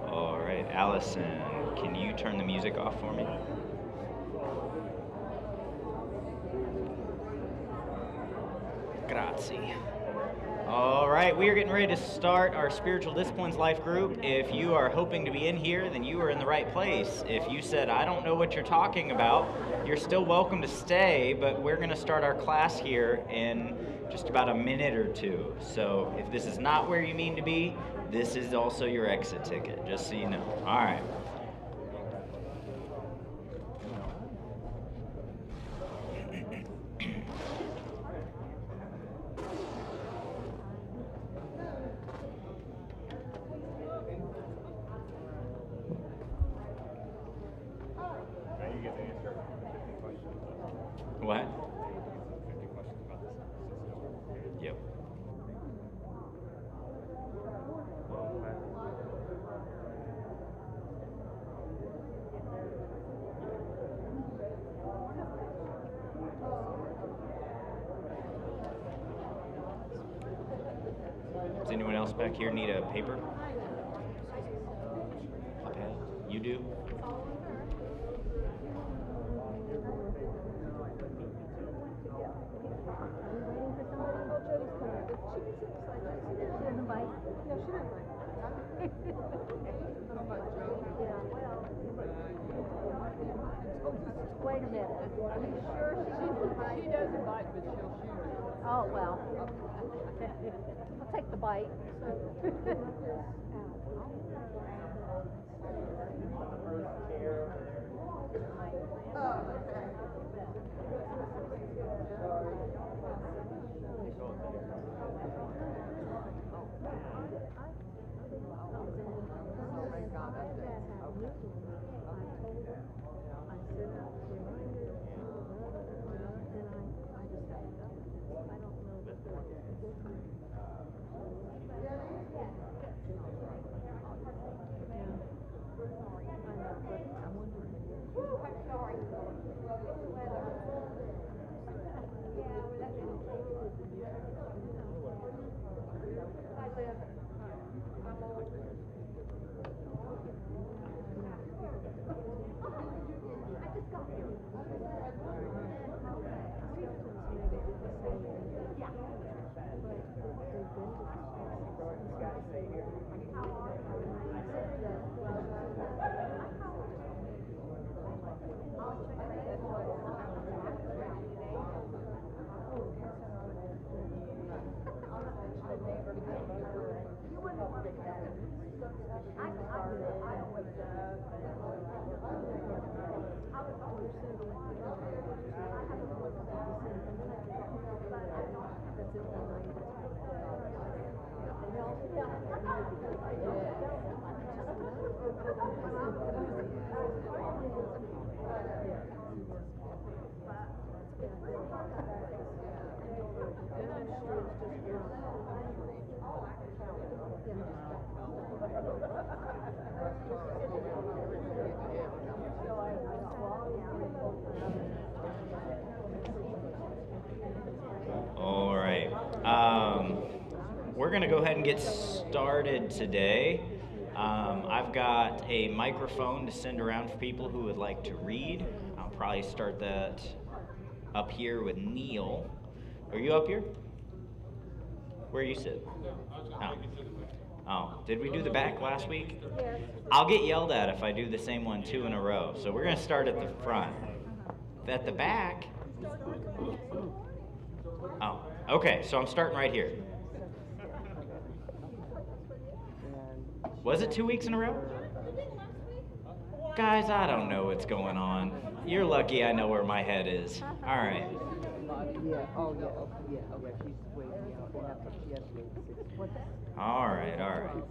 All right, Allison, can you turn the music off for me? Grazie. All right, we are getting ready to start our Spiritual Disciplines Life group. If you are hoping to be in here, then you are in the right place. If you said, I don't know what you're talking about, you're still welcome to stay, but we're going to start our class here in just about a minute or two. So if this is not where you mean to be, this is also your exit ticket, just so you know. All right. What? 50 questions about this system. Yep. Does anyone else back here need a paper? A pen? You do? Wait a minute. Are you sure she doesn't bite, but she'll shoot? Oh, well. I'll take the bite. All right. We're going to go ahead and get started today. I've got a microphone to send around for people who would like to read. I'll probably start that up here with Neil. Are you up here? Where you sit? Oh, did we do the back last week? I'll get yelled at if I do the same one 2 in a row. So we're going to start at the front. At the back. Oh, okay, so I'm starting right here. Was it 2 weeks in a row? Guys, I don't know what's going on. You're lucky I know where my head is. All right. All right, all right.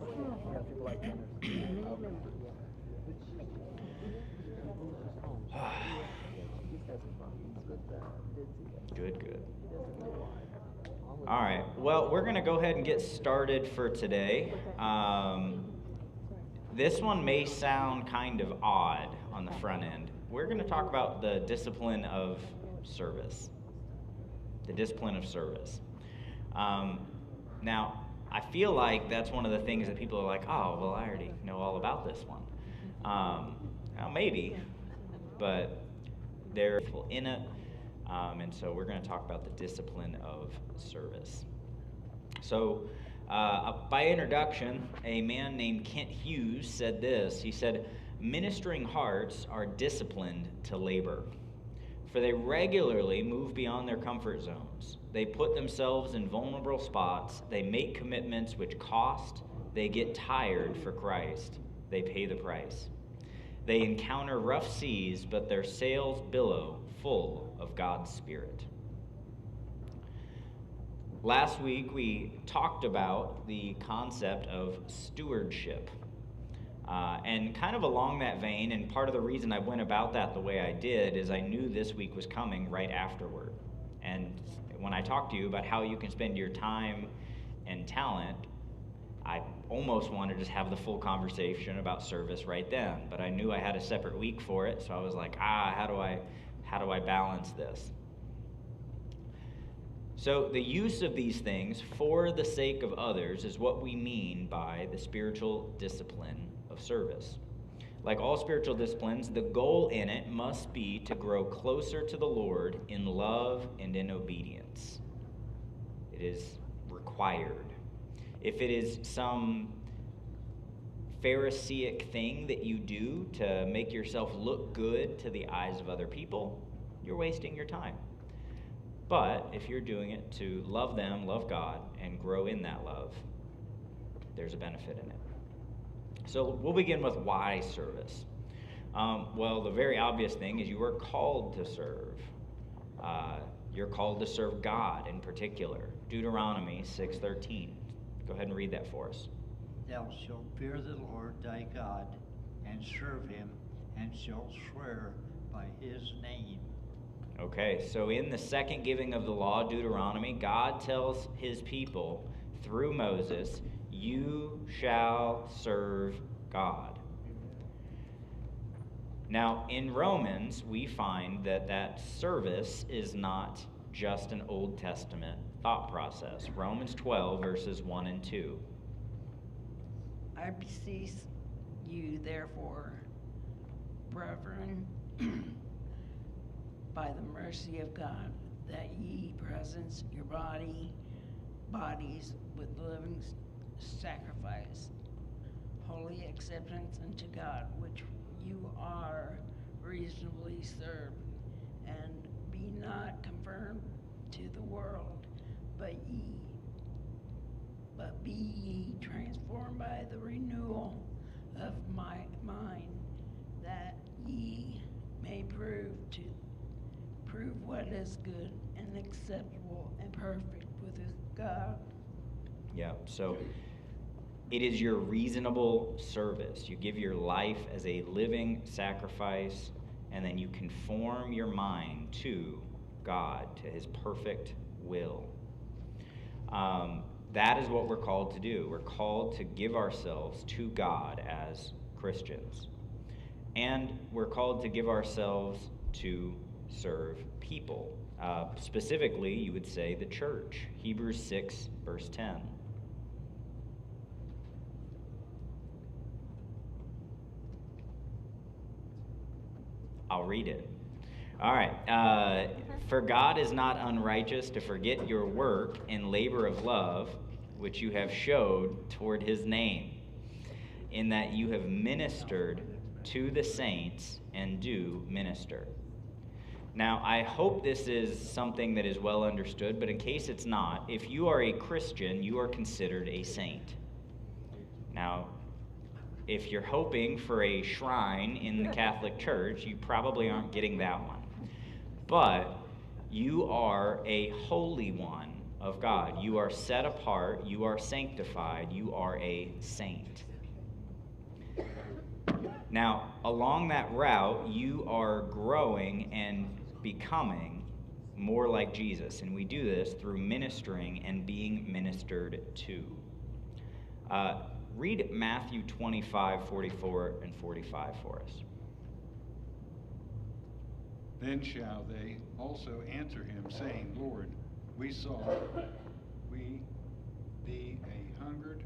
Good, good. All right, well, we're going to go ahead and get started for today. This one may sound kind of odd on the front end. We're going to talk about the discipline of service. The discipline of service. Now, I feel like that's one of the things that people are like, oh, well, I already know all about this one. Well, maybe, but they're in it. And so we're going to talk about the discipline of service. So, by introduction, a man named Kent Hughes said this. He said, "Ministering hearts are disciplined to labor, for they regularly move beyond their comfort zones. They put themselves in vulnerable spots. They make commitments which cost. They get tired for Christ. They pay the price. They encounter rough seas, but their sails billow full of God's Spirit." Last week, we talked about the concept of stewardship. And kind of along that vein, and part of the reason I went about that the way I did is I knew this week was coming right afterward. And when I talked to you about how you can spend your time and talent, I almost wanted to just have the full conversation about service right then. But I knew I had a separate week for it, so I was like, how do I balance this? So the use of these things for the sake of others is what we mean by the spiritual discipline of service. Like all spiritual disciplines, the goal in it must be to grow closer to the Lord in love and in obedience. It is required. If it is some Pharisaic thing that you do to make yourself look good to the eyes of other people, you're wasting your time. But if you're doing it to love them, love God, and grow in that love, there's a benefit in it. So we'll begin with why service. Well, the very obvious thing is you are called to serve. You're called to serve God in particular. Deuteronomy 6:13. Go ahead and read that for us. "Thou shalt fear the Lord thy God, and serve him, and shalt swear by his name." Okay, so in the second giving of the law, Deuteronomy, God tells his people through Moses, you shall serve God. Now, in Romans, we find that service is not just an Old Testament thought process. Romans 12, verses 1 and 2. "I beseech you, therefore, brethren, by the mercy of God, that ye present your bodies with living sacrifice, holy acceptance unto God, which you are reasonably served, and be not conformed to the world, but be ye transformed by the renewal of my mind, that ye may prove what is good and acceptable and perfect with God." Yeah, so it is your reasonable service. You give your life as a living sacrifice, and then you conform your mind to God, to his perfect will. That is what we're called to do. We're called to give ourselves to God as Christians. And we're called to give ourselves to serve people. Specifically, you would say the church. Hebrews 6, verse 10. I'll read it. All right. "For God is not unrighteous to forget your work and labor of love, which you have showed toward his name, in that you have ministered to the saints and do minister." Now, I hope this is something that is well understood, but in case it's not, if you are a Christian, you are considered a saint. Now, if you're hoping for a shrine in the Catholic Church, you probably aren't getting that one. But you are a holy one of God. You are set apart, you are sanctified, you are a saint. Now, along that route, you are growing and becoming more like Jesus, and we do this through ministering and being ministered to. Read Matthew 25, 44, and 45 for us. "Then shall they also answer him, saying, Lord, we thee a hungered,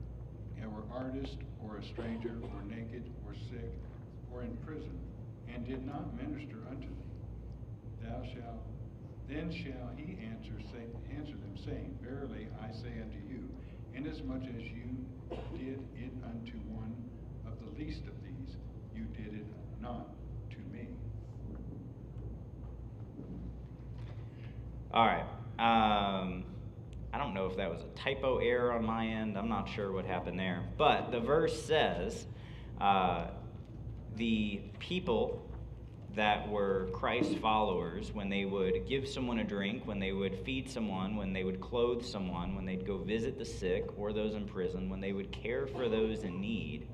or artist, or a stranger, or naked, or sick, or in prison, and did not minister unto thee? Then shall he answer them, saying, Verily I say unto you, inasmuch as you did it unto one of the least of these, you did it not to me. All right. I don't know if that was a typo error on my end. I'm not sure what happened there. But the verse says the people that were Christ followers, when they would give someone a drink, when they would feed someone, when they would clothe someone, when they'd go visit the sick or those in prison, when they would care for those in need,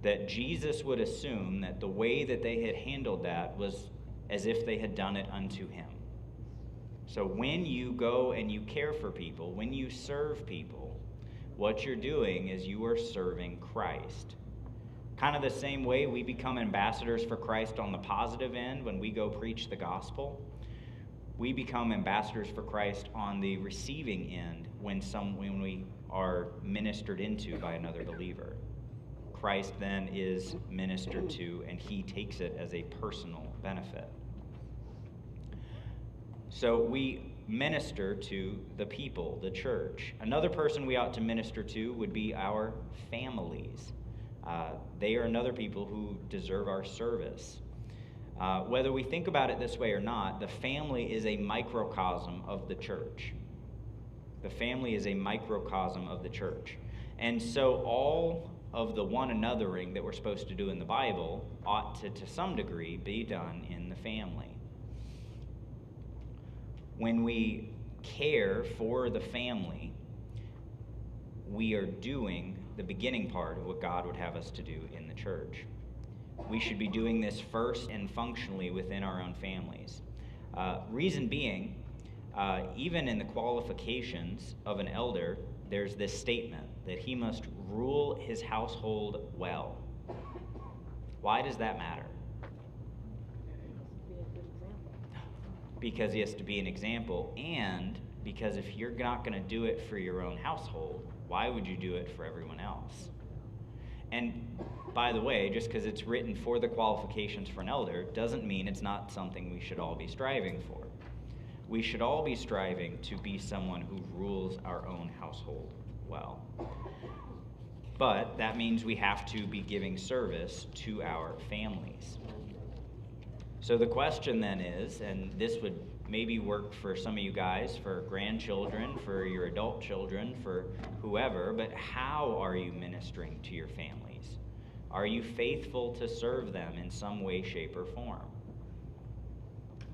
that Jesus would assume that the way that they had handled that was as if they had done it unto him. So when you go and you care for people, when you serve people, what you're doing is you are serving Christ. Kind of the same way we become ambassadors for Christ on the positive end when we go preach the gospel. We become ambassadors for Christ on the receiving end when we are ministered into by another believer. Christ then is ministered to, and he takes it as a personal benefit. So we minister to the people, the church. Another person we ought to minister to would be our families. They are another people who deserve our service. Whether we think about it this way or not, the family is a microcosm of the church. The family is a microcosm of the church. And so all of the one anothering that we're supposed to do in the Bible ought to some degree, be done in the family. When we care for the family, we are doing the beginning part of what God would have us to do in the church. We should be doing this first and functionally within our own families. Reason being, even in the qualifications of an elder, there's this statement that he must rule his household well. Why does that matter? Because he has to be an example, and because if you're not going to do it for your own household, why would you do it for everyone else? And by the way, just because it's written for the qualifications for an elder doesn't mean it's not something we should all be striving for. We should all be striving to be someone who rules our own household well. But that means we have to be giving service to our families. So the question then is, and this would maybe work for some of you guys, for grandchildren, for your adult children, for whoever, but how are you ministering to your families? Are you faithful to serve them in some way, shape, or form?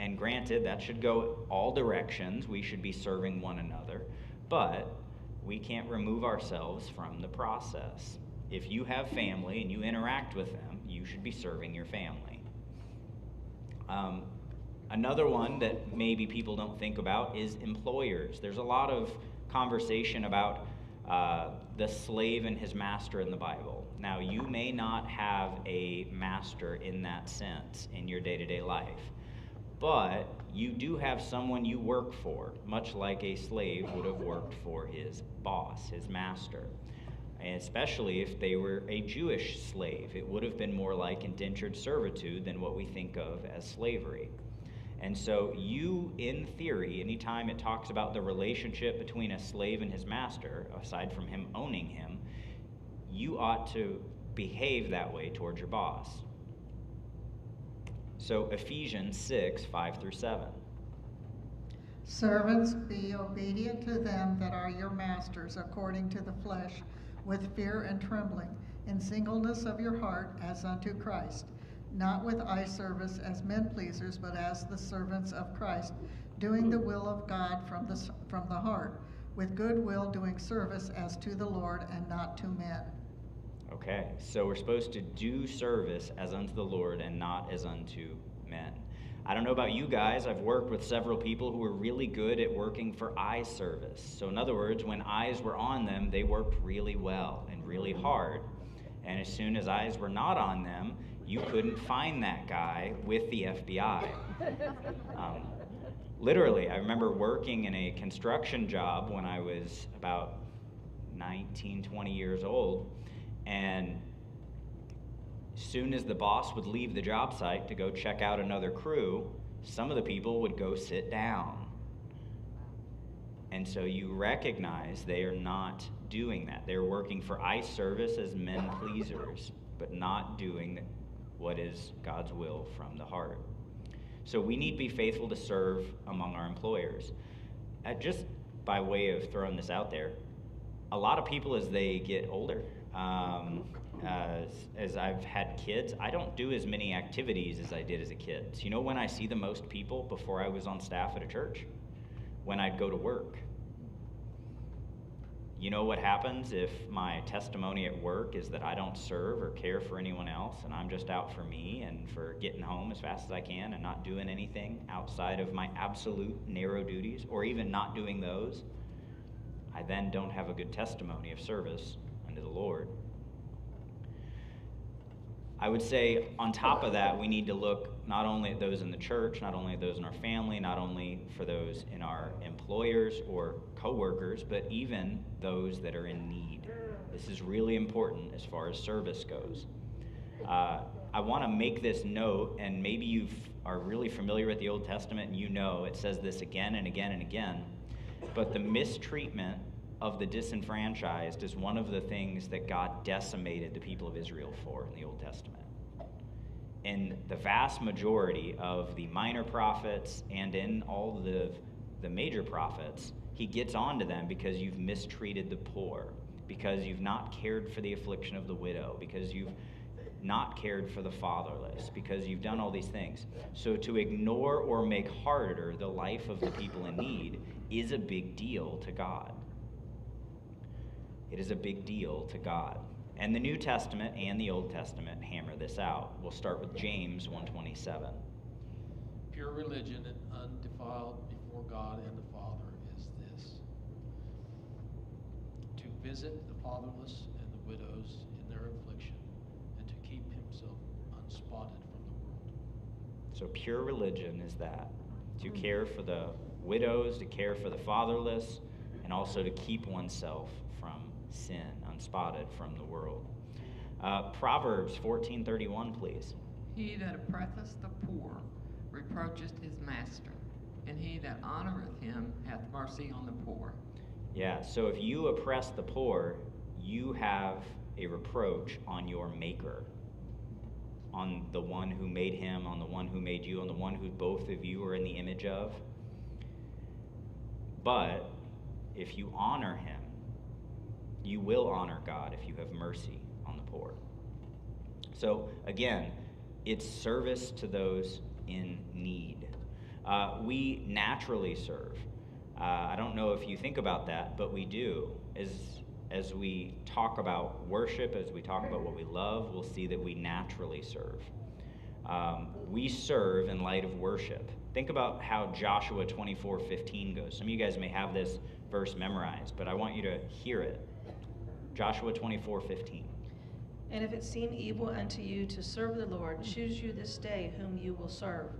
And granted, that should go all directions. We should be serving one another, but we can't remove ourselves from the process. If you have family and you interact with them, you should be serving your family. Another one that maybe people don't think about is employers. There's a lot of conversation about the slave and his master in the Bible. Now, you may not have a master in that sense in your day-to-day life, but you do have someone you work for, much like a slave would have worked for his boss, his master. And especially if they were a Jewish slave, it would have been more like indentured servitude than what we think of as slavery. And so you, in theory, anytime it talks about the relationship between a slave and his master, aside from him owning him, you ought to behave that way towards your boss. So Ephesians 6, 5 through 7. Servants, be obedient to them that are your masters according to the flesh, with fear and trembling, in singleness of your heart as unto Christ, not with eye service as men pleasers, but as the servants of Christ, doing the will of God from the heart, with good will doing service as to the Lord and not to men. Okay, so we're supposed to do service as unto the Lord and not as unto men. I don't know about you guys, I've worked with several people who were really good at working for eye service. So in other words, when eyes were on them, they worked really well and really hard. And as soon as eyes were not on them, you couldn't find that guy with the FBI. Literally, I remember working in a construction job when I was about 19, 20 years old, and soon as the boss would leave the job site to go check out another crew, some of the people would go sit down. And so you recognize they are not doing that. They're working for eye service as men pleasers, but not doing what is God's will from the heart. So we need to be faithful to serve among our employers. Just by way of throwing this out there, a lot of people as they get older, as I've had kids, I don't do as many activities as I did as a kid. So you know when I see the most people before I was on staff at a church? When I'd go to work. You know what happens if my testimony at work is that I don't serve or care for anyone else and I'm just out for me and for getting home as fast as I can and not doing anything outside of my absolute narrow duties, or even not doing those? I then don't have a good testimony of service unto the Lord. I would say on top of that, we need to look not only at those in the church, not only at those in our family, not only for those in our employers or coworkers, but even those that are in need. This is really important as far as service goes. I want to make this note, and maybe you are really familiar with the Old Testament and you know it says this again and again and again, but the mistreatment of the disenfranchised is one of the things that God decimated the people of Israel for in the Old Testament. In the vast majority of the minor prophets and in all the major prophets, he gets on to them because you've mistreated the poor, because you've not cared for the affliction of the widow, because you've not cared for the fatherless, because you've done all these things. So to ignore or make harder the life of the people in need is a big deal to God. It is a big deal to God. And the New Testament and the Old Testament hammer this out. We'll start with James 1:27. Pure religion and undefiled before God and the Father is this: to visit the fatherless and the widows in their affliction, and to keep himself unspotted from the world. So pure religion is that, to care for the widows, to care for the fatherless, and also to keep oneself from sin, unspotted from the world. Proverbs 14:31, please. He that oppresseth the poor reproacheth his master, and he that honoreth him hath mercy on the poor. Yeah, so if you oppress the poor, you have a reproach on your maker, on the one who made him, on the one who made you, on the one who both of you are in the image of. But if you honor him, you will honor God if you have mercy on the poor. So again, it's service to those in need. We naturally serve. I don't know if you think about that, but we do. As we talk about worship, as we talk about what we love, we'll see that we naturally serve. We serve in light of worship. Think about how Joshua 24:15 goes. Some of you guys may have this verse memorized, but I want you to hear it. Joshua 24:15. And if it seem evil unto you to serve the Lord, choose you this day whom you will serve,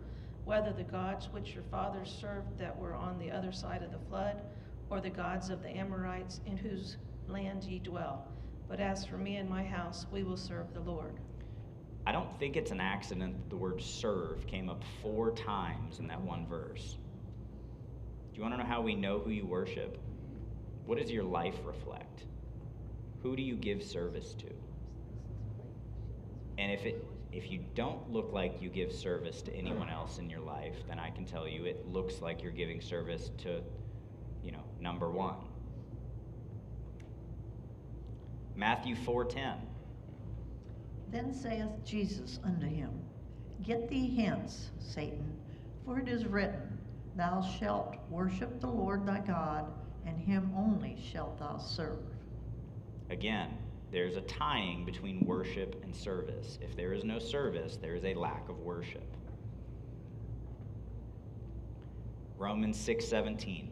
whether the gods which your fathers served that were on the other side of the flood, or the gods of the Amorites in whose land ye dwell. But as for me and my house, we will serve the Lord. I don't think it's an accident that the word serve came up 4 times in that one verse. Do you want to know how we know who you worship? What does your life reflect? Who do you give service to? And if you don't look like you give service to anyone else in your life, then I can tell you it looks like you're giving service to, number one. Matthew 4:10. Then saith Jesus unto him, Get thee hence, Satan, for it is written, Thou shalt worship the Lord thy God, and him only shalt thou serve. Again, there's a tying between worship and service. If there is no service, there is a lack of worship. Romans 6:17.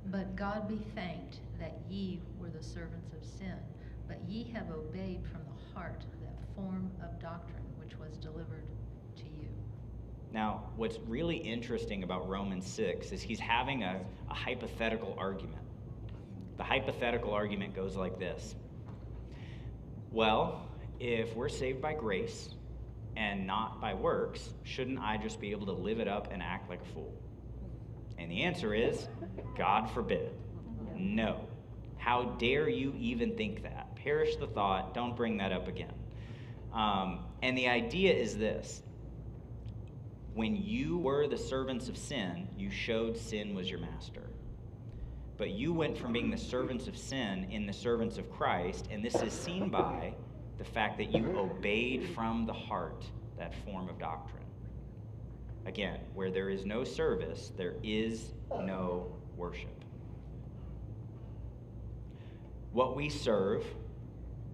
But God be thanked that ye were the servants of sin, but ye have obeyed from the heart that form of doctrine which was delivered to you. Now, what's really interesting about Romans 6 is he's having a hypothetical argument. The hypothetical argument goes like this. Well, if we're saved by grace and not by works, shouldn't I just be able to live it up and act like a fool? And the answer is, God forbid. No. How dare you even think that? Perish the thought. Don't bring that up again. And the idea is this. When you were the servants of sin, you showed sin was your master. But you went from being the servants of sin in the servants of Christ, and this is seen by the fact that you obeyed from the heart that form of doctrine. Again, where there is no service, there is no worship. What we serve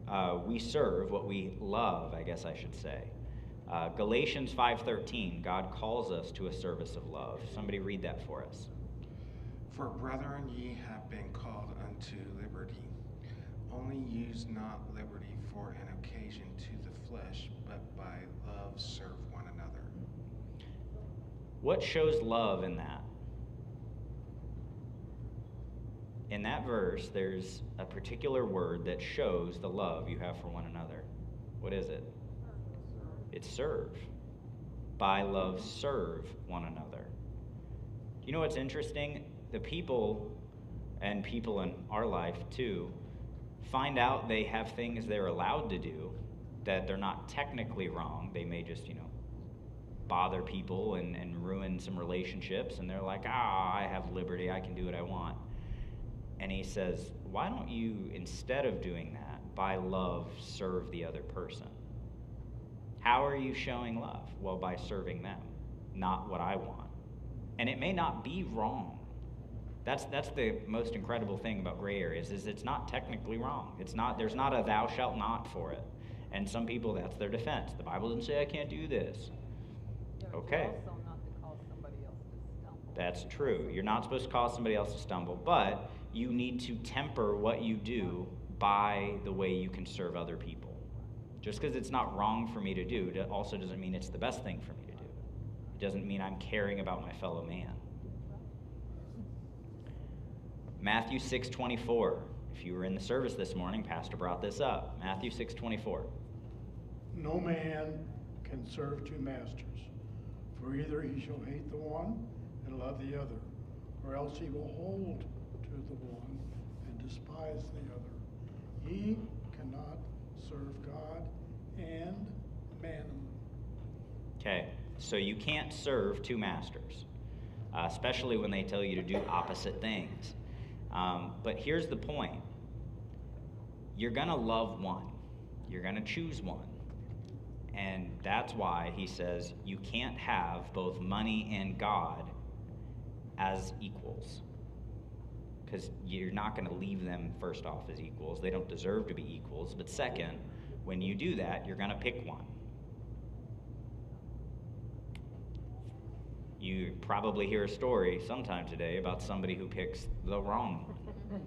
what we love, I guess I should say. Galatians 5:13, God calls us to a service of love. Somebody read that for us. For brethren, ye have been called unto liberty. Only use not liberty for an occasion to the flesh, but by love serve one another. What shows love in that? In that verse, there's a particular word that shows the love you have for one another. What is it? It's serve. By love, serve one another. You know what's interesting? The people in our life too find out they have things they're allowed to do that they're not technically wrong. They may just, bother people and ruin some relationships, and they're like, I have liberty, I can do what I want. And he says, why don't you, instead of doing that, by love, serve the other person? How are you showing love? Well, by serving them, not what I want. And it may not be wrong. That's the most incredible thing about gray areas, is it's not technically wrong. There's not a thou shalt not for it. And some people, that's their defense. The Bible doesn't say I can't do this. Okay. Also not to cause somebody else to stumble. That's true. You're not supposed to cause somebody else to stumble, but you need to temper what you do by the way you can serve other people. Just because it's not wrong for me to do, also doesn't mean it's the best thing for me to do. It doesn't mean I'm caring about my fellow man. Matthew 6:24. If you were in the service this morning, Pastor brought this up. Matthew 6:24. No man can serve two masters, for either he shall hate the one and love the other, or else he will hold to the one and despise the other. Ye cannot serve God and mammon. Okay, so you can't serve two masters, especially when they tell you to do opposite things. But here's the point. You're going to love one. You're going to choose one. And that's why he says you can't have both money and God as equals. Because you're not going to leave them, first off, as equals. They don't deserve to be equals. But second, when you do that, you're going to pick one. You probably hear a story sometime today about somebody who picks the wrong one.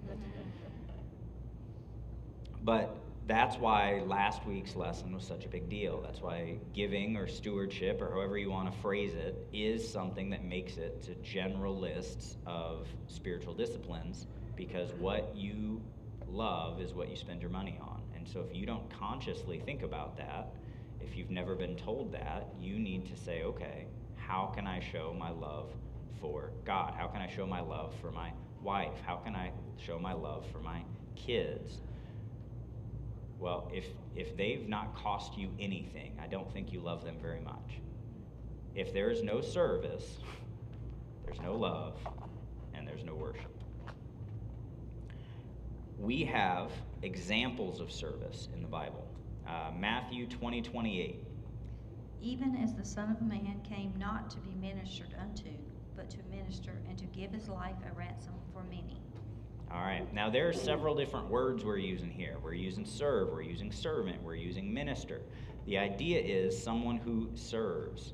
But that's why last week's lesson was such a big deal. That's why giving or stewardship, or however you want to phrase it, is something that makes it to general lists of spiritual disciplines, because what you love is what you spend your money on. And so if you don't consciously think about that, if you've never been told that, you need to say, okay, how can I show my love for God? How can I show my love for my wife? How can I show my love for my kids? Well, if they've not cost you anything, I don't think you love them very much. If there is no service, there's no love, and there's no worship. We have examples of service in the Bible. Matthew 20:28. Even as the Son of Man came not to be ministered unto, but to minister and to give his life a ransom for many. All right. Now, there are several different words we're using here. We're using serve, we're using servant, we're using minister. The idea is someone who serves.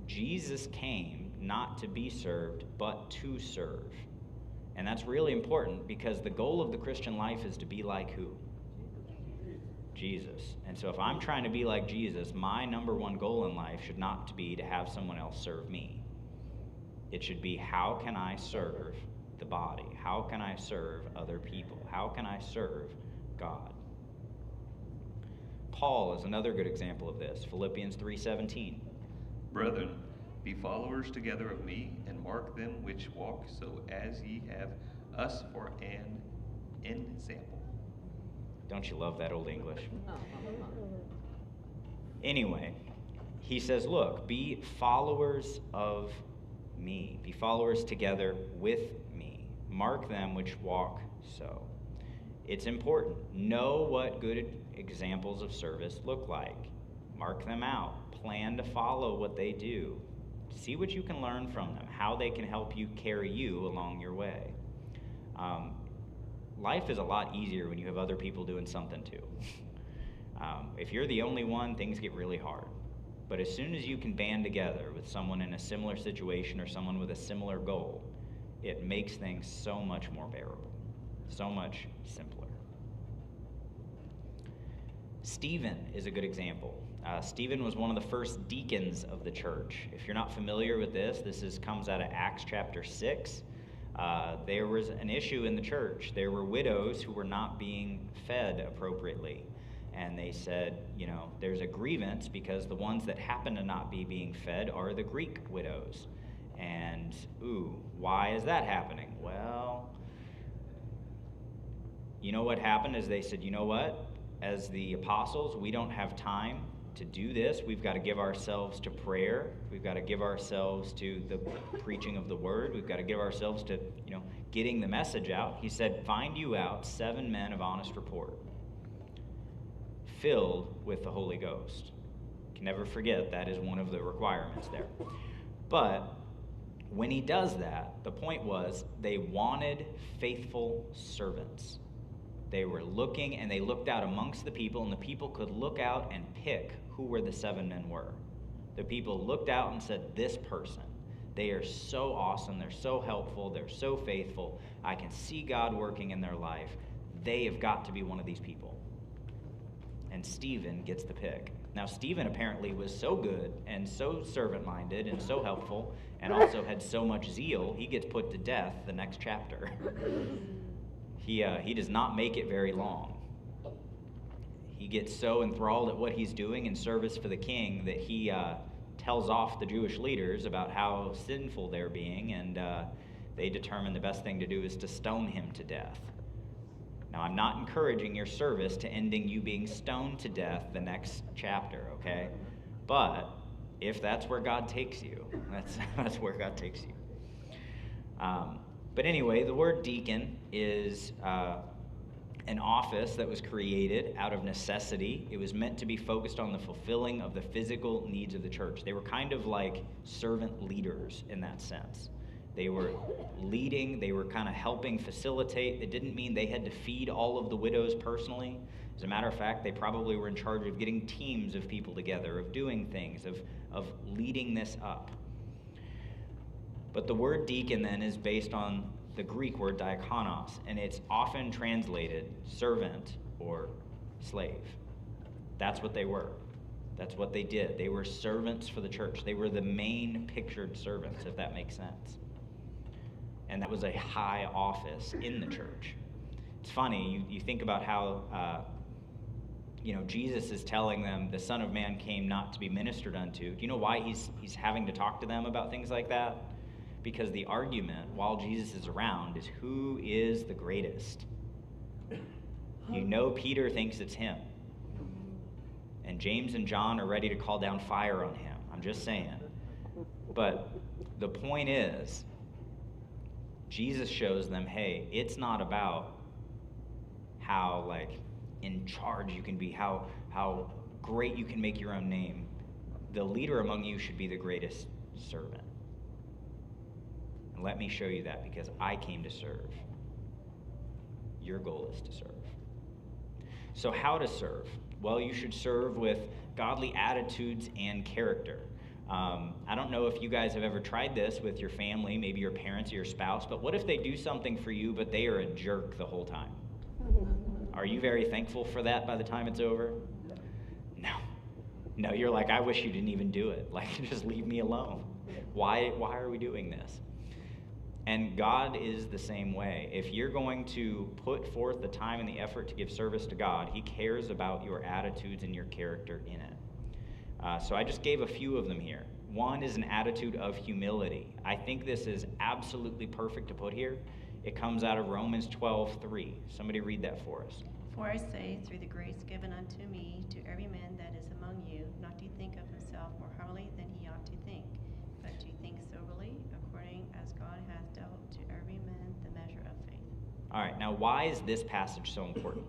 Jesus came not to be served, but to serve. And that's really important, because the goal of the Christian life is to be like who? Jesus. And so if I'm trying to be like Jesus, my number one goal in life should not be to have someone else serve me. It should be, how can I serve the body? How can I serve other people? How can I serve God? Paul is another good example of this. Philippians 3:17. Brethren, be followers together of me, and mark them which walk so as ye have us for an ensample. Don't you love that old English? Anyway, he says, look, be followers of me. Be followers together with me. Mark them which walk so. It's important. Know what good examples of service look like. Mark them out. Plan to follow what they do. See what you can learn from them, how they can help you carry you along your way. Life is a lot easier when you have other people doing something too. If you're the only one, things get really hard. But as soon as you can band together with someone in a similar situation or someone with a similar goal, it makes things so much more bearable, so much simpler. Stephen is a good example. Stephen was one of the first deacons of the church. If you're not familiar with this comes out of Acts chapter 6. There was an issue in the church. There were widows who were not being fed appropriately. And they said, there's a grievance because the ones that happen to not be being fed are the Greek widows. And, why is that happening? Well, you know what happened is they said, you know what? As the apostles, we don't have time to do this. We've got to give ourselves to prayer. We've got to give ourselves to the preaching of the word. We've got to give ourselves to, getting the message out. He said, find you out 7 men of honest report, filled with the Holy Ghost. You can never forget that is one of the requirements there. But when he does that, the point was they wanted faithful servants. They were looking, and they looked out amongst the people, and the people could look out and pick who were the 7 men were. The people looked out and said, this person, they are so awesome, they're so helpful, they're so faithful, I can see God working in their life. They have got to be one of these people. And Stephen gets the pick. Now, Stephen apparently was so good and so servant-minded and so helpful and also had so much zeal, he gets put to death the next chapter. He does not make it very long. He gets so enthralled at what he's doing in service for the king that he tells off the Jewish leaders about how sinful they're being, and they determine the best thing to do is to stone him to death. Now, I'm not encouraging your service to ending you being stoned to death the next chapter, okay? But if that's where God takes you, that's where God takes you. But anyway, the word deacon is an office that was created out of necessity. It was meant to be focused on the fulfilling of the physical needs of the church. They were kind of like servant leaders in that sense. They were leading, they were kind of helping facilitate. It didn't mean they had to feed all of the widows personally. As a matter of fact, they probably were in charge of getting teams of people together, of doing things, of leading this up. But the word deacon then is based on the Greek word diakonos, and it's often translated servant or slave. That's what they were. That's what they did. They were servants for the church. They were the main pictured servants, if that makes sense. And that was a high office in the church. It's funny, you think about how, Jesus is telling them the Son of Man came not to be ministered unto. Do you know why he's having to talk to them about things like that? Because the argument, while Jesus is around, is who is the greatest? Peter thinks it's him. And James and John are ready to call down fire on him. I'm just saying. But the point is, Jesus shows them, hey, it's not about how in charge you can be, how great you can make your own name. The leader among you should be the greatest servant. And let me show you that, because I came to serve. Your goal is to serve. So how to serve? Well, you should serve with godly attitudes and character. I don't know if you guys have ever tried this with your family, maybe your parents or your spouse, but what if they do something for you, but they are a jerk the whole time? Are you very thankful for that by the time it's over? No, you're like, I wish you didn't even do it. Just leave me alone. Why are we doing this? And God is the same way. If you're going to put forth the time and the effort to give service to God, he cares about your attitudes and your character in it. So I just gave a few of them here. One is an attitude of humility. I think this is absolutely perfect to put here. It comes out of Romans 12:3. Somebody read that for us. For I say, through the grace given unto me, to every man that is among you, not to think of himself more highly than he ought to think, but to think soberly, according as God hath dealt to every man the measure of faith. All right, now why is this passage so important?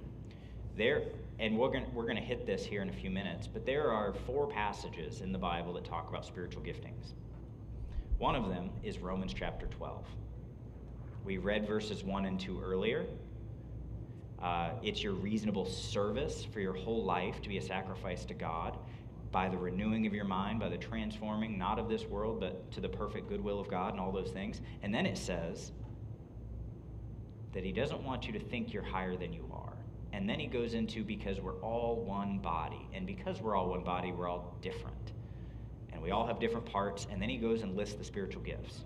And we're going to hit this here in a few minutes, but there are 4 passages in the Bible that talk about spiritual giftings. One of them is Romans chapter 12. We read verses 1 and 2 earlier. It's your reasonable service for your whole life to be a sacrifice to God by the renewing of your mind, by the transforming, not of this world, but to the perfect goodwill of God and all those things. And then it says that he doesn't want you to think you're higher than you are. And then he goes into because we're all one body. And because we're all one body, we're all different. And we all have different parts. And then he goes and lists the spiritual gifts.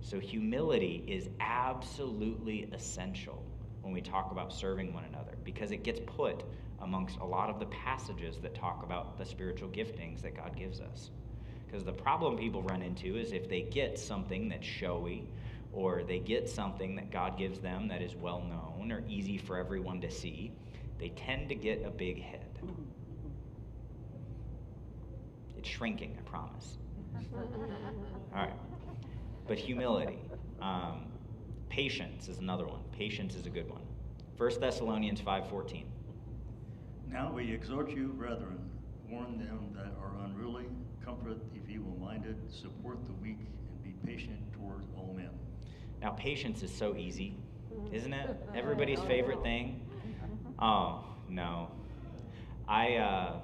So humility is absolutely essential when we talk about serving one another, because it gets put amongst a lot of the passages that talk about the spiritual giftings that God gives us. Because the problem people run into is if they get something that's showy, or they get something that God gives them that is well known or easy for everyone to see, they tend to get a big head. It's shrinking, I promise. All right. But humility. Patience is another one. Patience is a good one. 1 Thessalonians 5:14. Now we exhort you, brethren, warn them that are unruly, comfort the feeble-minded, support the weak, and be patient toward all men. Now, patience is so easy, isn't it? Everybody's favorite thing. Oh, no. I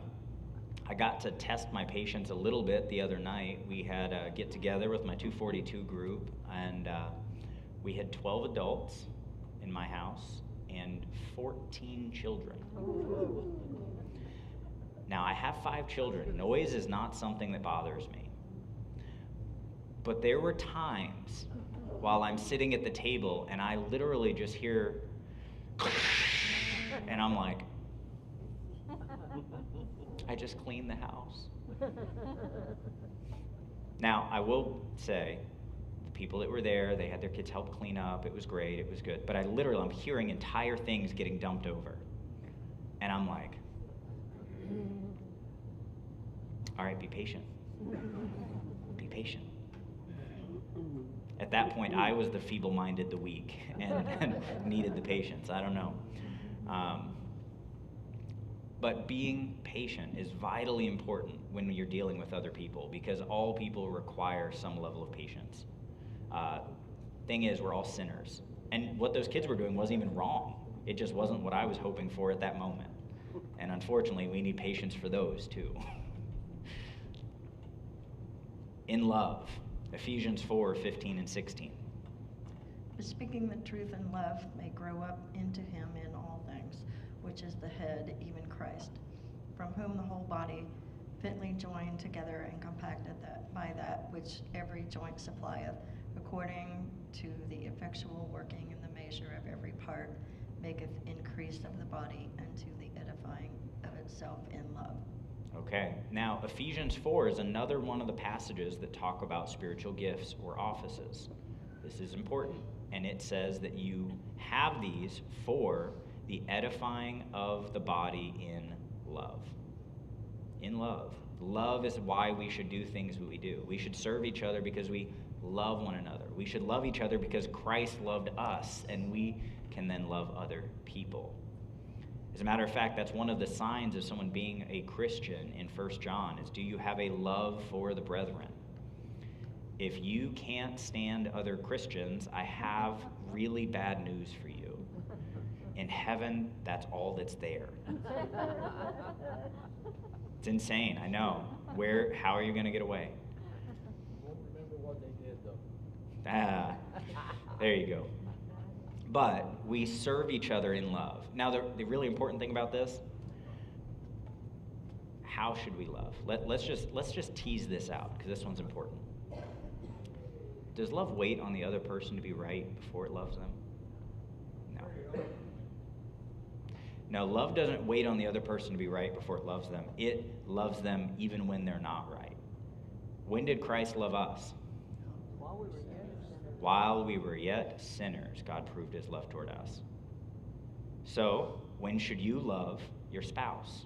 got to test my patience a little bit the other night. We had a get-together with my 242 group, and we had 12 adults in my house and 14 children. Now, I have 5 children. Noise is not something that bothers me. But there were times while I'm sitting at the table and I literally just hear, and I'm like, I just cleaned the house. Now, I will say, the people that were there, they had their kids help clean up. It was great. It was good. But I'm hearing entire things getting dumped over. And I'm like, all right, be patient. Be patient. At that point, I was the feeble-minded, the weak, and needed the patience. I don't know. But being patient is vitally important when you're dealing with other people, because all people require some level of patience. Thing is, we're all sinners. And what those kids were doing wasn't even wrong. It just wasn't what I was hoping for at that moment. And unfortunately, we need patience for those too. In love, Ephesians 4:15 and 16. But speaking the truth in love may grow up into him in all things, which is the head, even Christ, from whom the whole body, fitly joined together and compacted by that which every joint supplieth, according to the effectual working in the measure of every part, maketh increase of the body unto the edifying of itself in love. Okay, now Ephesians 4 is another one of the passages that talk about spiritual gifts or offices. This is important, and it says that you have these for the edifying of the body in love. In love. Love is why we should do things that we do. We should serve each other because we love one another. We should love each other because Christ loved us, and we can then love other people. As a matter of fact, that's one of the signs of someone being a Christian in 1 John is, do you have a love for the brethren? If you can't stand other Christians, I have really bad news for you. In heaven, that's all that's there. It's insane, I know. How are you going to get away? Won't remember what they did, though. There you go. But we serve each other in love. Now, the really important thing about this, how should we love? Let's just tease this out, because this one's important. Does love wait on the other person to be right before it loves them? No. No, love doesn't wait on the other person to be right before it loves them. It loves them even when they're not right. When did Christ love us? While we were yet sinners, God proved his love toward us. So, when should you love your spouse?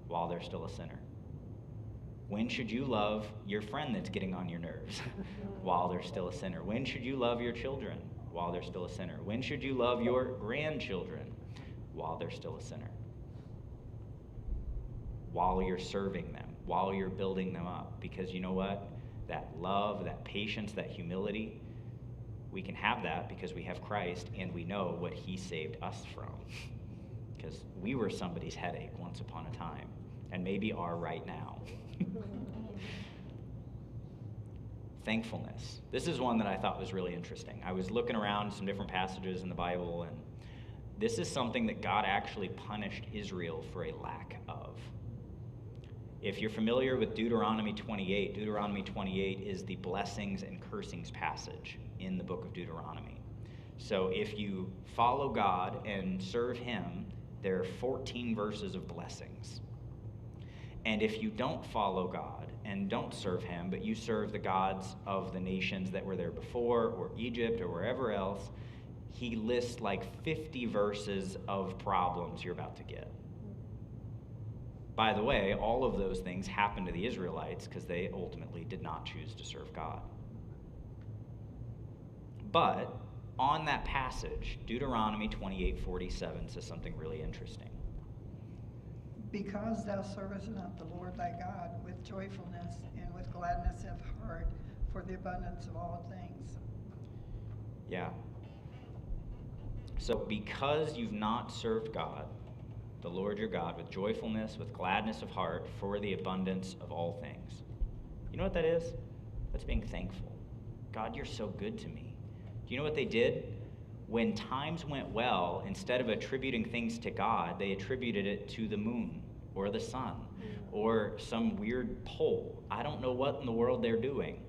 While they're still a sinner. When should you love your friend that's getting on your nerves? While they're still a sinner. When should you love your children? While they're still a sinner. When should you love your grandchildren? While they're still a sinner. While you're serving them. While you're building them up. Because you know what? That love, that patience, that humility, we can have that because we have Christ and we know what he saved us from. Because we were somebody's headache once upon a time, and maybe are right now. Thankfulness. This is one that I thought was really interesting. I was looking around some different passages in the Bible, and this is something that God actually punished Israel for a lack of. If you're familiar with Deuteronomy 28 is the blessings and cursings passage in the book of Deuteronomy. So if you follow God and serve him, there are 14 verses of blessings. And if you don't follow God and don't serve him, but you serve the gods of the nations that were there before, or Egypt, or wherever else, he lists like 50 verses of problems you're about to get. By the way, all of those things happened to the Israelites because they ultimately did not choose to serve God. But on that passage, Deuteronomy 28:47 says something really interesting. Because thou servest not the Lord thy God with joyfulness and with gladness of heart for the abundance of all things. Yeah. So because you've not served God, the Lord your God, with joyfulness, with gladness of heart, for the abundance of all things. You know what that is? That's being thankful. God, you're so good to me. Do you know what they did? When times went well, instead of attributing things to God, they attributed it to the moon or the sun or some weird pole. I don't know what in the world they're doing.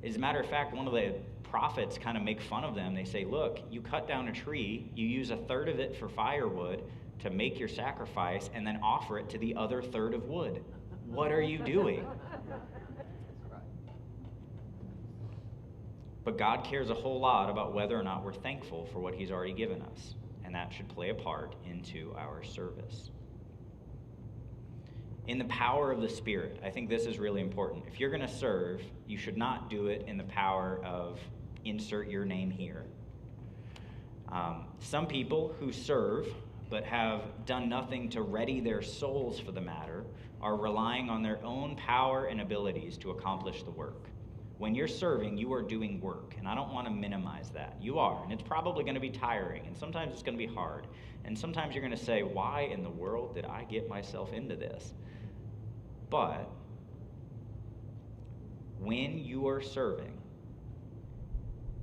As a matter of fact, one of the prophets kind of make fun of them. They say, look, you cut down a tree, you use a third of it for firewood to make your sacrifice, and then offer it to the other third of wood. What are you doing? But God cares a whole lot about whether or not we're thankful for what he's already given us, and that should play a part into our service. In the power of the Spirit, I think this is really important. If you're going to serve, you should not do it in the power of insert your name here. Some people who serve but have done nothing to ready their souls for the matter are relying on their own power and abilities to accomplish the work. When you're serving, you are doing work, and I don't want to minimize that. You are, and it's probably going to be tiring, and sometimes it's going to be hard, and sometimes you're going to say, why in the world did I get myself into this? But when you are serving,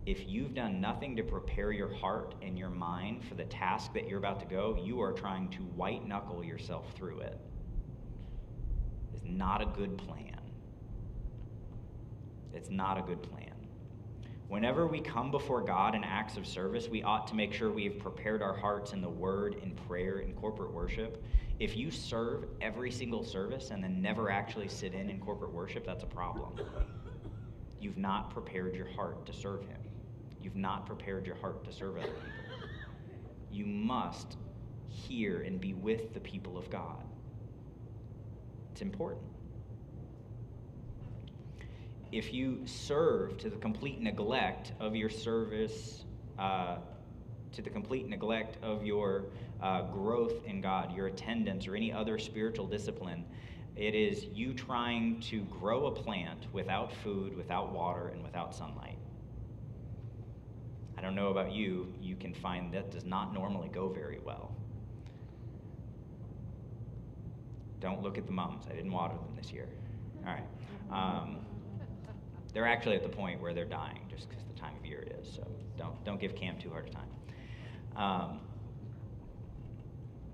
if you've done nothing to prepare your heart and your mind for the task that you're about to go, you are trying to white-knuckle yourself through it. It's not a good plan. It's not a good plan. Whenever we come before God in acts of service, we ought to make sure we have prepared our hearts in the word, in prayer, in corporate worship. If you serve every single service and then never actually sit in corporate worship, that's a problem. You've not prepared your heart to serve him. You've not prepared your heart to serve other people. You must hear and be with the people of God. It's important. If you serve to the complete neglect of your service, to the complete neglect of your growth in God, your attendance, or any other spiritual discipline, it is you trying to grow a plant without food, without water, and without sunlight. I don't know about you, you can find that does not normally go very well. Don't look at the mums. I didn't water them this year. All right. They're actually at the point where they're dying just because the time of year it is. So don't give Cam too hard a time.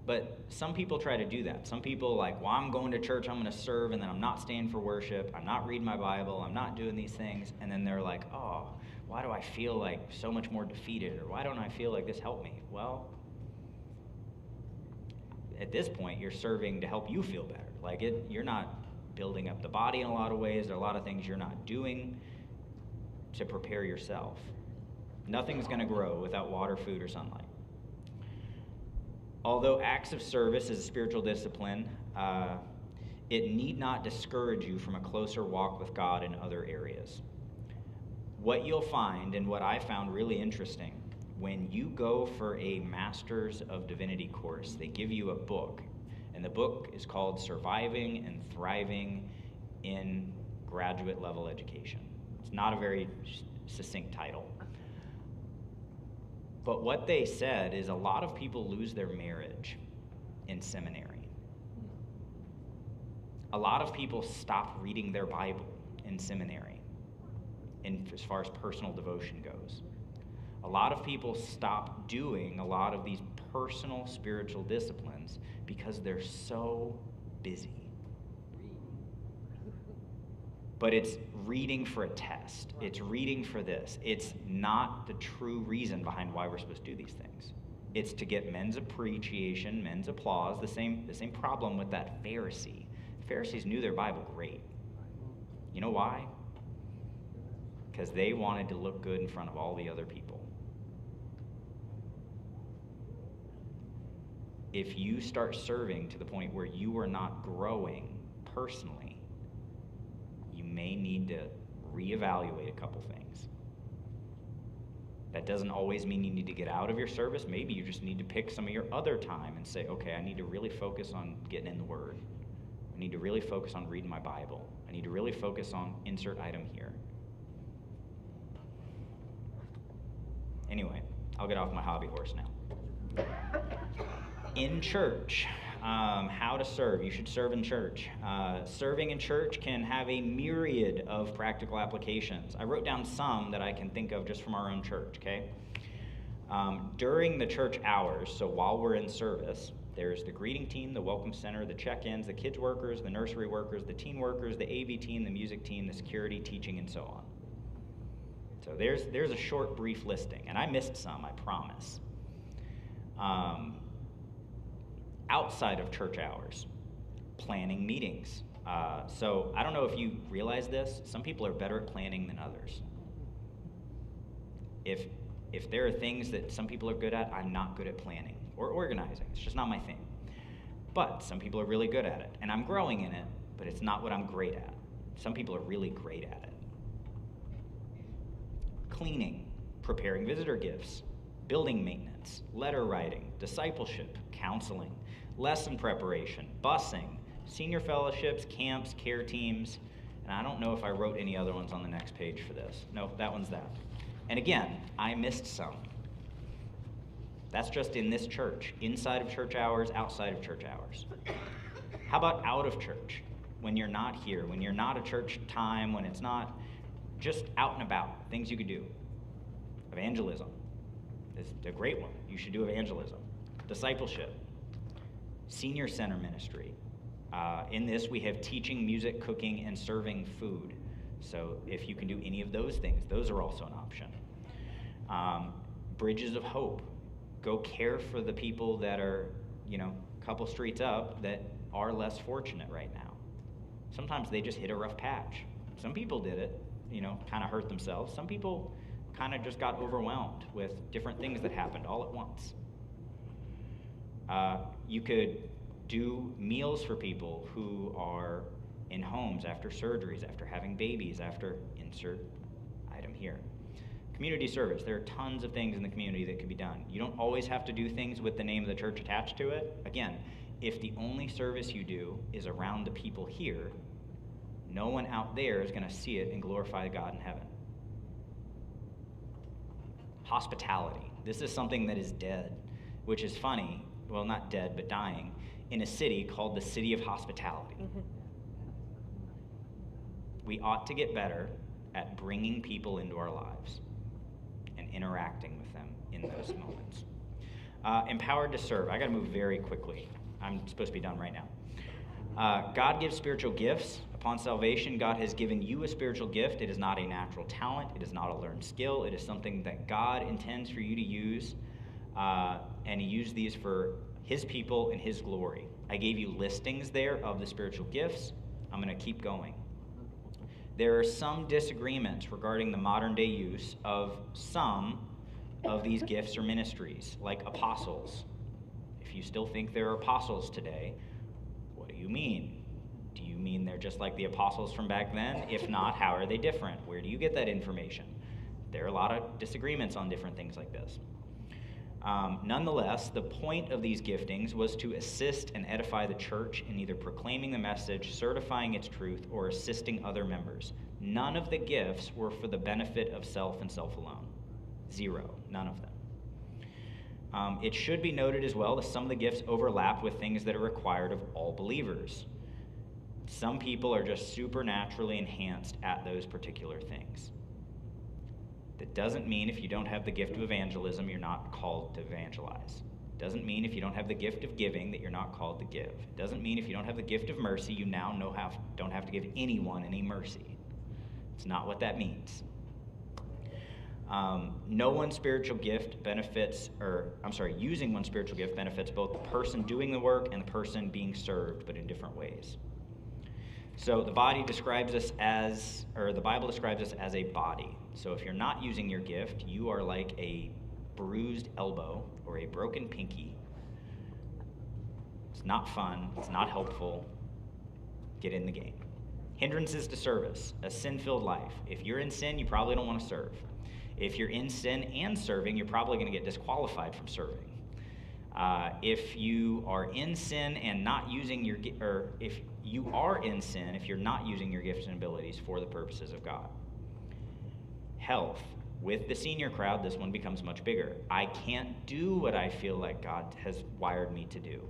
But some people try to do that. Some people like, well, I'm going to church, I'm going to serve, and then I'm not staying for worship, I'm not reading my Bible, I'm not doing these things, and then they're like, oh, why do I feel like so much more defeated, or why don't I feel like this helped me? Well, at this point, you're serving to help you feel better. Like you're not building up the body in a lot of ways. There are a lot of things you're not doing to prepare yourself. Nothing's going to grow without water, food, or sunlight. Although acts of service is a spiritual discipline, it need not discourage you from a closer walk with God in other areas. What you'll find, and what I found really interesting, when you go for a Master's of Divinity course, they give you a book, and the book is called Surviving and Thriving in Graduate Level Education. It's not a very succinct title. But what they said is a lot of people lose their marriage in seminary. A lot of people stop reading their Bible in seminary, as far as personal devotion goes. A lot of people stop doing a lot of these personal spiritual disciplines because they're so busy. But it's reading for a test. It's reading for this. It's not the true reason behind why we're supposed to do these things. It's to get men's appreciation, men's applause. The same problem with that Pharisee. The Pharisees knew their Bible great. You know why? Because they wanted to look good in front of all the other people. If you start serving to the point where you are not growing personally, you may need to reevaluate a couple things. That doesn't always mean you need to get out of your service. Maybe you just need to pick some of your other time and say, okay, I need to really focus on getting in the Word. I need to really focus on reading my Bible. I need to really focus on insert item here. Anyway, I'll get off my hobby horse now. In church, how to serve. You should serve in church. Serving in church can have a myriad of practical applications. I wrote down some that I can think of just from our own church, okay? During the church hours, so while we're in service, there's the greeting team, the welcome center, the check-ins, the kids workers, the nursery workers, the teen workers, the AV team, the music team, the security, teaching, and so on. So there's a short, brief listing, and I missed some, I promise. Outside of church hours, planning meetings. So I don't know if you realize this, some people are better at planning than others. If there are things that some people are good at, I'm not good at planning or organizing. It's just not my thing. But some people are really good at it, and I'm growing in it, but it's not what I'm great at. Some people are really great at it. Cleaning, preparing visitor gifts, building maintenance, letter writing, discipleship, counseling, lesson preparation, busing, senior fellowships, camps, care teams, and I don't know if I wrote any other ones on the next page for this. No, that one's that. And again, I missed some. That's just in this church, inside of church hours, outside of church hours. How about out of church? When you're not here, when you're not at church time, when it's not just out and about, things you could do. Evangelism is a great one. You should do evangelism. Discipleship. Senior center ministry. In this, we have teaching, music, cooking, and serving food. So if you can do any of those things, those are also an option. Bridges of hope. Go care for the people that are, a couple streets up that are less fortunate right now. Sometimes they just hit a rough patch. Some people did it, kind of hurt themselves. Some people kind of just got overwhelmed with different things that happened all at once. You could do meals for people who are in homes after surgeries, after having babies, after insert item here. Community service. There are tons of things in the community that can be done. You don't always have to do things with the name of the church attached to it. Again, if the only service you do is around the people here, no one out there is going to see it and glorify God in heaven. Hospitality. This is something that is dead, which is funny. Well, not dead, but dying, in a city called the City of Hospitality. We ought to get better at bringing people into our lives and interacting with them in those moments. Empowered to serve. I got to move very quickly. I'm supposed to be done right now. God gives spiritual gifts. Upon salvation, God has given you a spiritual gift. It is not a natural talent. It is not a learned skill. It is something that God intends for you to use, and He used these for His people and His glory. I gave you listings there of the spiritual gifts. I'm going to keep going. There are some disagreements regarding the modern day use of some of these gifts or ministries, like apostles. If you still think there are apostles today, what do you mean? Do you mean they're just like the apostles from back then? If not, how are they different? Where do you get that information? There are a lot of disagreements on different things like this. Nonetheless, the point of these giftings was to assist and edify the church in either proclaiming the message, certifying its truth, or assisting other members. None of the gifts were for the benefit of self and self alone. Zero. None of them. It should be noted as well that some of the gifts overlap with things that are required of all believers. Some people are just supernaturally enhanced at those particular things. That doesn't mean if you don't have the gift of evangelism, you're not called to evangelize. It doesn't mean if you don't have the gift of giving that you're not called to give. It doesn't mean if you don't have the gift of mercy, you now don't have to give anyone any mercy. It's not what that means. No one spiritual gift benefits, using one spiritual gift benefits both the person doing the work and the person being served, but in different ways. So the Bible describes us as a body. So if you're not using your gift, you are like a bruised elbow or a broken pinky. It's not fun. It's not helpful. Get in the game. Hindrances to service, a sin-filled life. If you're in sin, you probably don't want to serve. If you're in sin and serving, you're probably going to get disqualified from serving. If you are in sin and not using your, or if you are in sin, if you're not using your gifts and abilities for the purposes of God. Health. With the senior crowd, this one becomes much bigger. I can't do what I feel like God has wired me to do.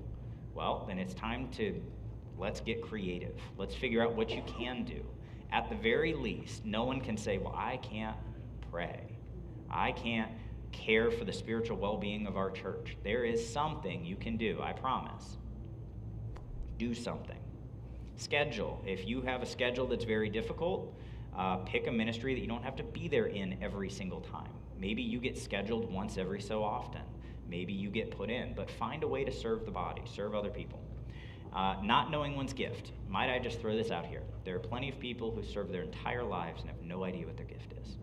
Well, then it's time to let's get creative. Let's figure out what you can do. At the very least, no one can say, well, I can't pray. I can't care for the spiritual well-being of our church. There is something you can do, I promise. Do something. Schedule. If you have a schedule that's very difficult, pick a ministry that you don't have to be there in every single time. Maybe you get scheduled once every so often. Maybe you get put in, but find a way to serve the body, serve other people. Not knowing one's gift. Might I just throw this out here? There are plenty of people who serve their entire lives and have no idea what their gift is.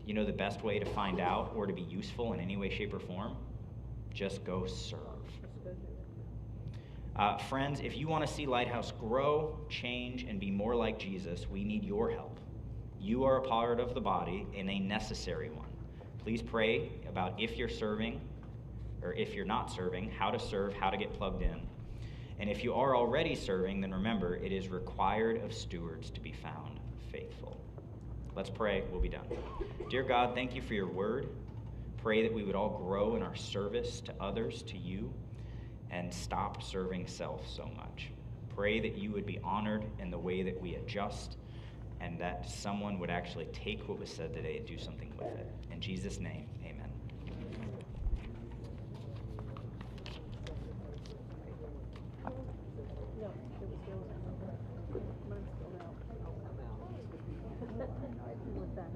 You know the best way to find out or to be useful in any way, shape, or form? Just go serve. Friends, if you want to see Lighthouse grow, change, and be more like Jesus, we need your help. You are a part of the body and a necessary one. Please pray about if you're serving, or if you're not serving, how to serve, how to get plugged in. And if you are already serving, then remember, it is required of stewards to be found faithful. Let's pray. We'll be done. Dear God, thank you for your word. Pray that we would all grow in our service to others, to you, and stop serving self so much. Pray that you would be honored in the way that we adjust, and that someone would actually take what was said today and do something with it. In Jesus' name, amen. With that.